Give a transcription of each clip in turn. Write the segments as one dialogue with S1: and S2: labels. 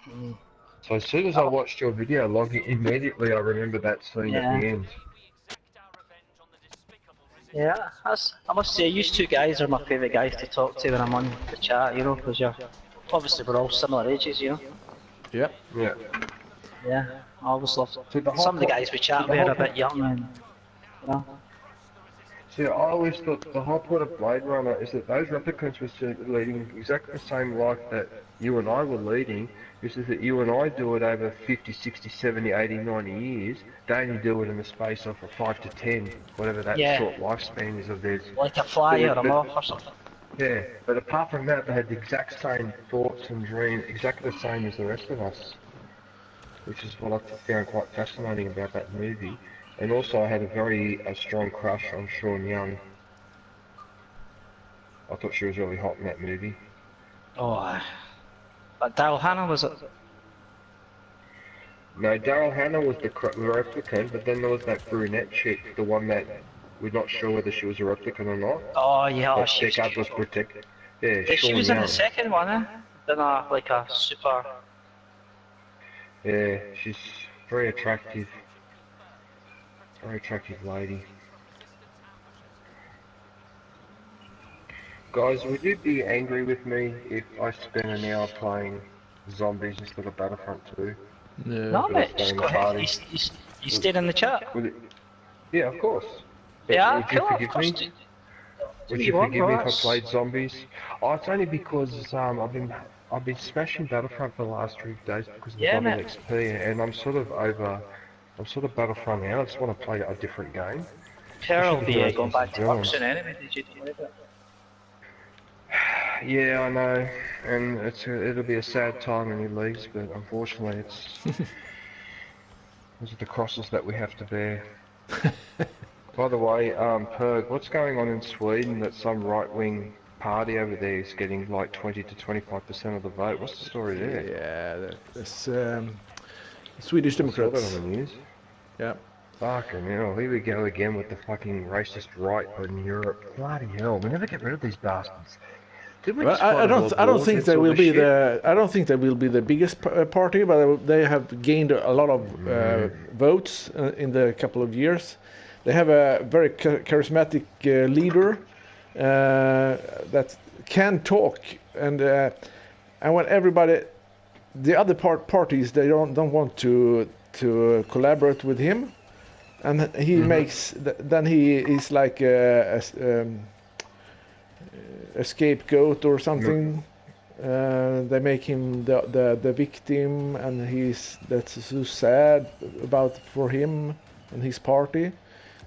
S1: Mm.
S2: So as soon as I
S1: Oh,
S2: watched your video logging, immediately I remember that scene at
S1: yeah.
S2: the end.
S1: Yeah, I must say, you two guys are my favourite guys to talk to when I'm on the chat, you know, because you're obviously we're all similar ages, you know.
S3: Yeah.
S2: Yeah.
S1: Yeah, I always love
S2: See the whole
S1: some of the
S2: point.
S1: guys we
S2: See
S1: chat
S2: the
S1: with
S2: whole
S1: are a
S2: point.
S1: bit young and you know.
S2: See, I always thought the whole point of Blade Runner is that those replicants were leading exactly the same life that you and I were leading. It's just that you and I do it over 50, 60, 70, 80, 90 years. They only do it in the space of 5 to 10, whatever that
S1: Yeah,
S2: short lifespan is of theirs.
S1: like a fly or a
S2: But
S1: moth or something.
S2: yeah, but apart from that, they had the exact same thoughts and dreams, exactly the same as the rest of us, which is what I found quite fascinating about that movie. And also, I had a strong crush on Sean Young. I thought she was really hot in that movie.
S1: Oh, but Daryl Hannah was it?
S2: No, Daryl Hannah was the replicant, but then there was that brunette chick, the one that we're not sure whether she was a replicant or not.
S1: Oh yeah, oh,
S2: That
S1: she was
S2: Deckard was
S1: beautiful.
S2: protected. Yeah,
S1: Yeah, she
S2: Sean
S1: was in the
S2: Young.
S1: second one, eh? Then like a super.
S2: Yeah, she's very attractive. Very attractive lady. Guys, would you be angry with me if I spent an hour playing zombies instead of Battlefront 2?
S3: No.
S1: No,
S2: Instead of
S1: mate, just
S2: staying
S1: go
S2: the
S1: ahead.
S2: party?
S1: You stayed in the chat.
S2: Would it, yeah, of course. But
S1: Yeah,
S2: would you
S1: cool. Of
S2: forgive
S1: course,
S2: me?
S1: do
S2: Would
S1: what
S2: you
S1: you want,
S2: forgive me
S1: bro.
S2: if I played zombies? Oh, it's only because I've been smashing Battlefront for the last 3 days because of the
S1: Yeah,
S2: double
S1: mate.
S2: XP, and I'm sort of Battlefront out. I just want to play a different game,
S1: Pearl
S2: especially
S1: will
S2: the
S1: be
S2: heroes
S1: going
S2: versus
S1: back to work
S2: villains.
S1: soon anyway. Did you know that?
S2: Yeah, I know, and it'll be a sad time when he leaves, but unfortunately, those are the crosses that we have to bear. By the way, Perg, what's going on in Sweden that some right-wing party over there is getting like 20 to 25% of the vote? What's the story there?
S3: Yeah, that's Swedish
S2: I saw that on
S3: Democrats.
S2: the news.
S3: Yeah.
S2: Fucking hell, here we go again with the fucking racist right in Europe. Bloody hell, we never get rid of these bastards. Did we
S3: Well,
S2: just fight a world
S3: I don't
S2: war
S3: think
S2: against
S3: they
S2: all
S3: will
S2: this
S3: be
S2: shit?
S3: I don't think they will be the biggest party, but they have gained a lot of votes in the couple of years. They have a very charismatic leader that can talk, and when everybody, the other parties, they don't want to collaborate with him, and he makes then he is like a scapegoat or something. They make him the victim, and that's so sad about for him and his party.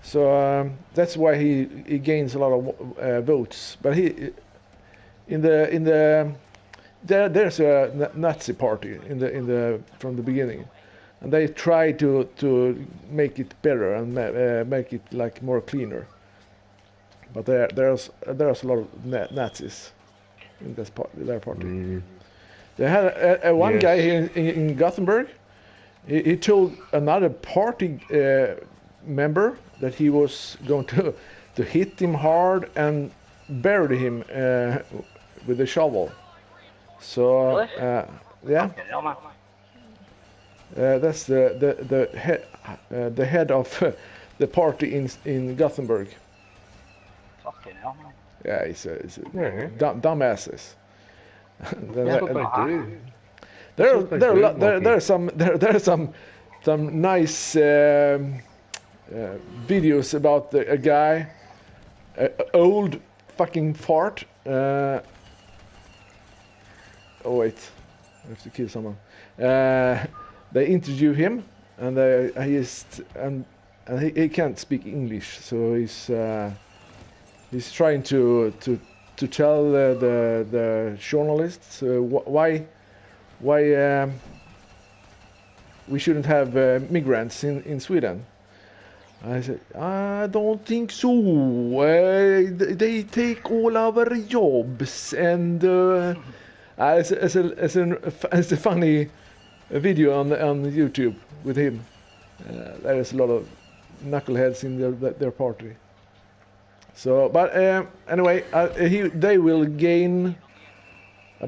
S3: So that's why he gains a lot of votes. But he in the there's a Nazi party in the from the beginning, and they try to make it better and make it like more cleaner. But there's a lot of Nazis in their party. They had one
S2: Yes.
S3: guy here in Gothenburg. He told another party member that he was going to hit him hard and bury him with a shovel. So
S1: Really?
S3: yeah,
S1: Fucking hell, man.
S3: that's the head of the party in Gothenburg.
S1: Fucking hell, man.
S3: Yeah, he's
S2: Yeah,
S3: dumbasses.
S2: that's what they do.
S3: There are some nice videos about a guy, old fucking fart. Oh wait, I have to kill someone. They interview him, and he can't speak English, so he's trying to tell the journalists why we shouldn't have migrants in Sweden. I said, I don't think so. They take all our jobs, and it's a funny video on YouTube with him. There's a lot of knuckleheads in their party. So, but anyway, they will gain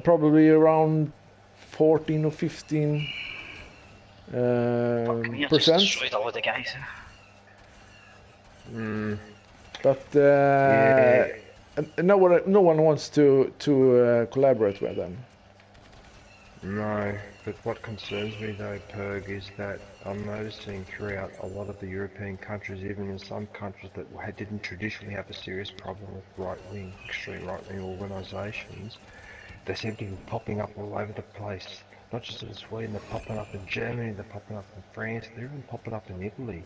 S3: probably around 14 or 15
S1: Fucking hell, just
S3: percent.
S1: destroyed all of the guys.
S3: But
S2: Yeah.
S3: no one wants to collaborate with them.
S2: No, but what concerns me though, Perg, is that I'm noticing throughout a lot of the European countries, even in some countries that didn't traditionally have a serious problem with right-wing, extreme right-wing organisations, they seem to be popping up all over the place. Not just in Sweden, they're popping up in Germany, they're popping up in France, they're even popping up in Italy.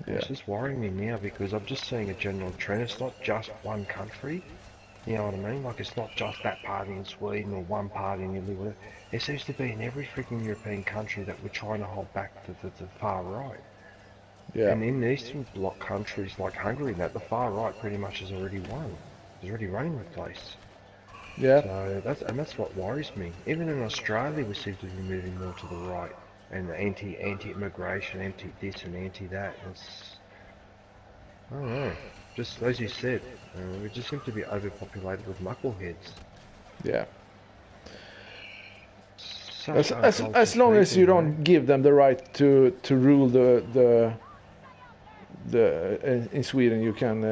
S2: And it's just worrying me now because I'm just seeing a general trend. It's not just one country. You know what I mean? Like, it's not just that party in Sweden or one party in Italy. It seems to be in every freaking European country that we're trying to hold back the far right.
S3: Yeah.
S2: And in Eastern Bloc countries like Hungary and that, the far right pretty much has already won. It's already running the place.
S3: Yeah.
S2: So that's what worries me. Even in Australia, we seem to be moving more to the right and anti-immigration, anti-this and anti-that. It's, I don't know. Just as you said, we just seem to be overpopulated with knuckleheads.
S3: Yeah.
S2: Such
S3: As long as you don't give them the right to rule the in Sweden, you can.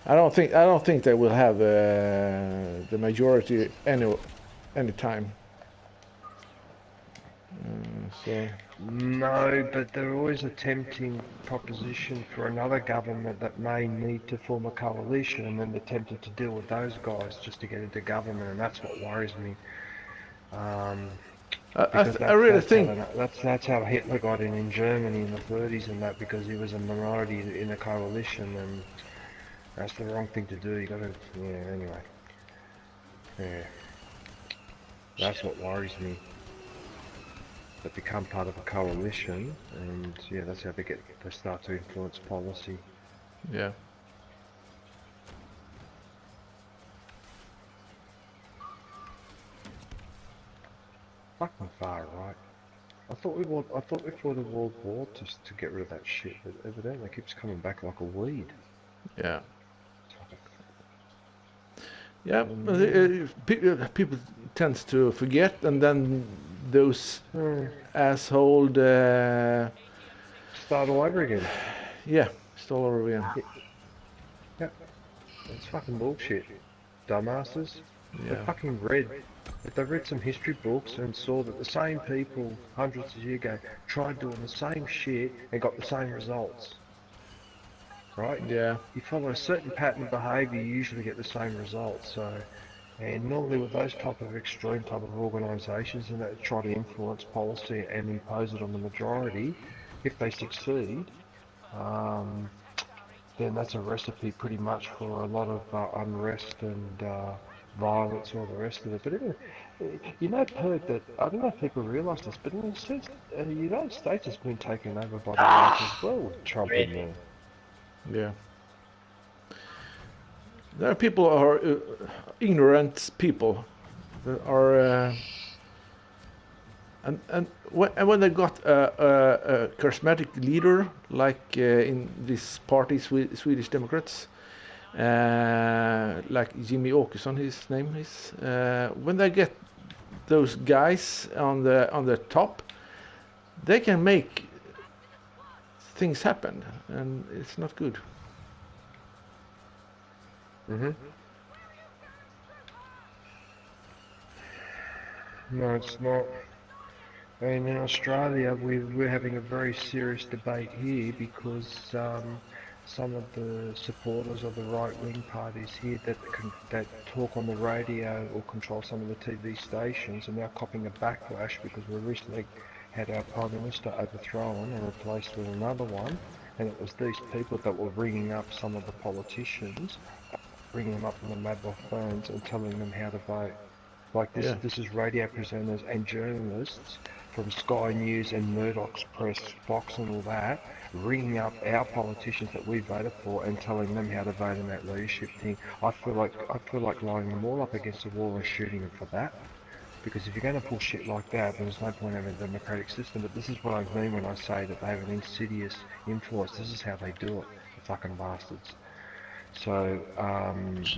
S3: I don't think they will have the majority any time. So.
S2: No, but they're always a tempting proposition for another government that may need to form a coalition, and then they're tempted to deal with those guys just to get into government, and that's what worries me. Because
S3: I really think
S2: that's how Hitler got in Germany in the 30s and that, because he was a minority in a coalition, and that's the wrong thing to do. You gotta, yeah. Anyway, yeah, that's what worries me. That become part of a coalition, and yeah, that's how they start to influence policy.
S3: Yeah.
S2: Fucking far right. I thought we fought a world war to get rid of that shit, but evidently it keeps coming back like a weed.
S3: Yeah. Yeah, people tend to forget, and then those asshole
S2: start all over again.
S3: Yeah, start all over again.
S2: Yeah, it's fucking bullshit. Dumbasses.
S3: Yeah.
S2: They fucking read. If they read some history books and saw that the same people hundreds of years ago tried doing the same shit and got the same results. Right?
S3: Yeah.
S2: You follow a certain pattern of behaviour, you usually get the same results. So, and normally with those type of extreme type of organisations and that try to influence policy and impose it on the majority, if they succeed, then that's a recipe pretty much for a lot of unrest and violence and all the rest of it. But you know, Perk, that I don't know if people realise this, but in a sense, the United States has been taken over by the right as well with Trump in there.
S3: Yeah. There are people who are ignorant people that are, and when they got a charismatic leader like in this party, Swedish Democrats, like Jimmy Åkesson, his name is, when they get those guys on the top, they can make things happen, and it's not good.
S2: No, it's not. And in Australia, we're having a very serious debate here because some of the supporters of the right-wing parties here that talk on the radio or control some of the TV stations are now copping a backlash because we recently had our Prime Minister overthrown and replaced with another one, and it was these people that were ringing up some of the politicians, bringing them up on the mobile phones and telling them how to vote. Like this, this is radio presenters and journalists from Sky News and Murdoch's Press, Fox and all that, ringing up our politicians that we voted for and telling them how to vote in that leadership thing. I feel like lining them all up against the wall and shooting them for that. Because if you're going to pull shit like that, then there's no point having a democratic system. But this is what I mean when I say that they have an insidious influence. This is how they do it, the fucking bastards. So,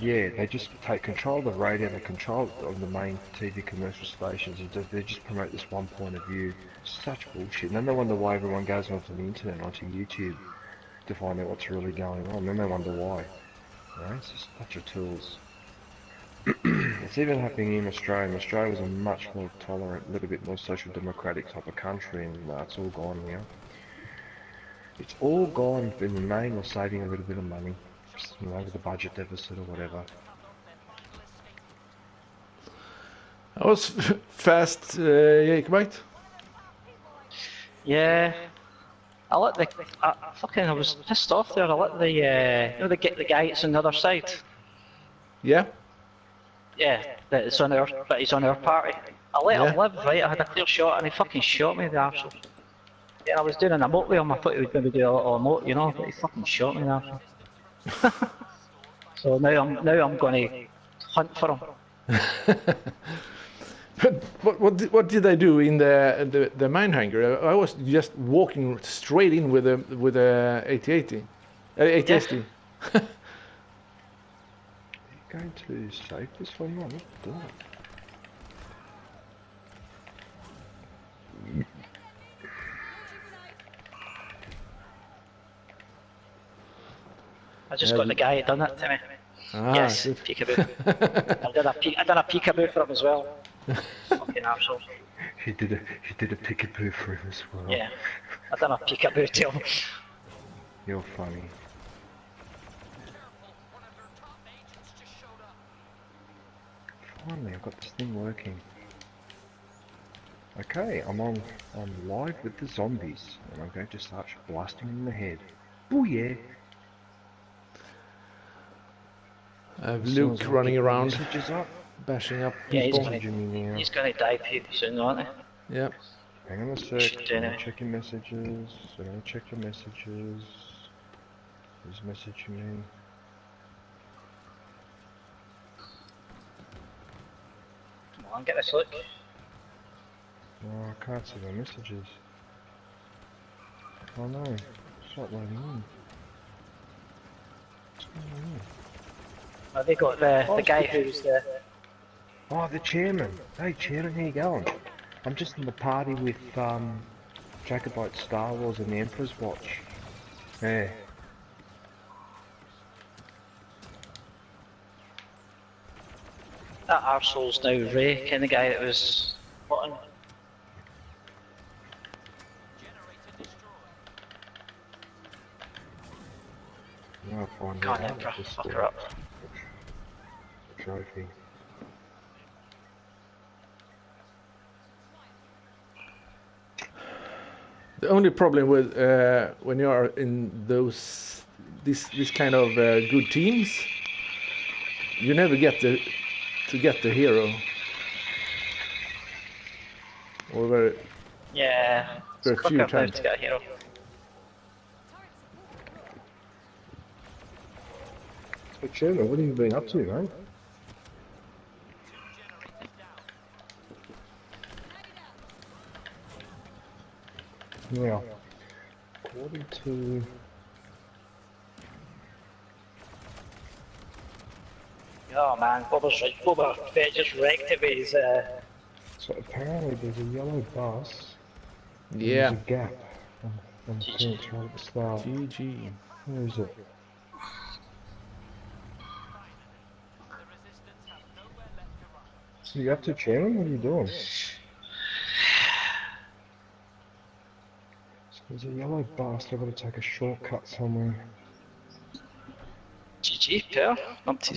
S2: yeah, they just take control of the radio, they control of the main TV commercial stations, and they just promote this one point of view. Such bullshit. And then they wonder why everyone goes onto the internet, onto YouTube, to find out what's really going on. Then they wonder why. Right? It's just a bunch of tools. It's even happening in Australia. Australia was a much more tolerant, a little bit more social democratic type of country, and it's all gone now. It's all gone in the name of saving a little bit of money, you know, with the budget deficit or whatever.
S3: That was fast, Jakebite.
S1: Yeah. I let the I was pissed off there. I let the you know the guy that's on the other side.
S3: Yeah.
S1: Yeah, that it's on our but he's on our party. I let him live, right? I had a clear shot and he fucking shot me, the arsehole. Yeah, I was doing an emote with him. I thought he would maybe do a little emote, you know, but he fucking shot me, the arsehole. So now I'm going to hunt for him.
S3: But what did I do in the mine hangar? I was just walking straight in with a 8080, 80SD.
S2: Are you going to save this one? What are you doing?
S1: I just got the guy who done it to me.
S3: Ah,
S1: yes,
S3: good.
S1: peekaboo. I done a peekaboo for him as well. Fucking arsehole.
S2: He did a peekaboo for him as well.
S1: Yeah, I done a peekaboo to him.
S2: You're funny. Finally, I've got this thing working. Okay, I'm live with the zombies, and I'm going to start blasting them in the head. Oh yeah!
S3: Luke running around,
S2: Messages up.
S3: bashing up
S1: Yeah,
S3: people.
S1: he's gonna die soon, aren't he?
S3: Yeah.
S2: Hang on a sec.
S1: Should do
S2: I'm
S1: it.
S2: gonna check your messages. I'm gonna check your messages. Who's messaging me?
S1: Come on, get this look.
S2: Oh, I can't see my messages. Oh no, it's not loading in. What's going on?
S1: Oh, they got the guy who's the...
S2: Oh, the chairman. Hey, chairman, how you going? I'm just in the party with Jacobite Star Wars and the Emperor's Watch. Yeah.
S1: That arsehole's now Ray, kind of guy that was... What?
S2: No, fine.
S1: God, Emperor, fuck her up.
S2: Trophy.
S3: The only problem with when you are in this kind of good teams, you never get to get the hero. Or
S1: Yeah,
S3: very
S1: it's
S3: few
S1: quicker now
S3: times.
S1: to get a hero.
S2: So, chairman, what have you been up to, mate? Now, according to...
S1: Oh man, Boba Fett just wrecked it with his...
S2: So apparently there's a yellow bus. And
S3: Yeah.
S2: there's a gap on the fence right at the start.
S3: GG.
S2: Where is it? So you up to, chairman? What are you doing? So there's a yellow bus. I've got to take a shortcut somewhere.
S1: GG, pair. Not too